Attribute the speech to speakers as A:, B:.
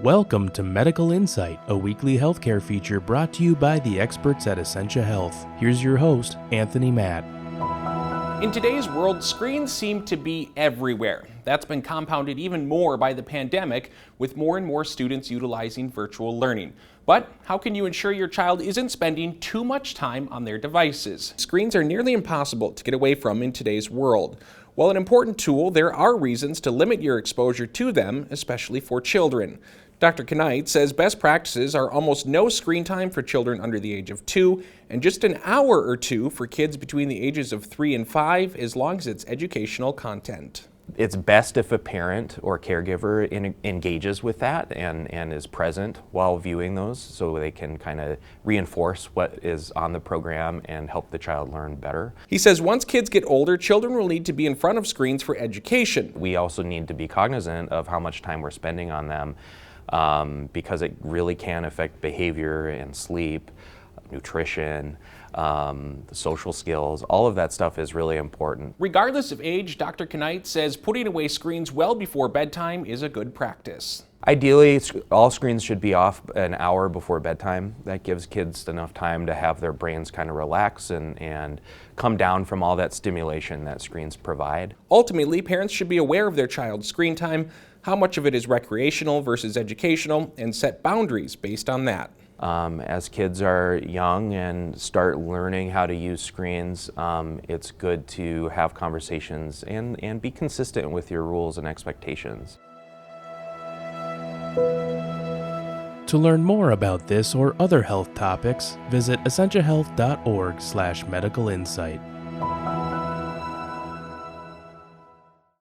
A: Welcome to Medical Insight, a weekly healthcare feature brought to you by the experts at Essentia Health. Here's your host, Anthony Matt.
B: In today's world, screens seem to be everywhere. That's been compounded even more by the pandemic, with more and more students utilizing virtual learning. But how can you ensure your child isn't spending too much time on their devices? Screens are nearly impossible to get away from in today's world. While an important tool, there are reasons to limit your exposure to them, especially for children. Dr. KenKnight says best practices are almost no screen time for children under the age of 2 and just an hour or two for kids between the ages of 3 and 5, as long as it's educational content.
C: It's best if a parent or caregiver engages with that and is present while viewing those, so they can kind of reinforce what is on the program and help the child learn better.
B: He says once kids get older, children will need to be in front of screens for education.
C: We also need to be cognizant of how much time we're spending on them, because it really can affect behavior and sleep, nutrition, social skills. All of that stuff is really important.
B: Regardless of age, Dr. KenKnight says putting away screens well before bedtime is a good practice.
C: Ideally, all screens should be off an hour before bedtime. That gives kids enough time to have their brains kind of relax and come down from all that stimulation that screens provide.
B: Ultimately, parents should be aware of their child's screen time, how much of it is recreational versus educational, and set boundaries based on that.
C: As kids are young and start learning how to use screens, it's good to have conversations and be consistent with your rules and expectations.
A: To learn more about this or other health topics, visit essentiahealth.org/medicalinsight.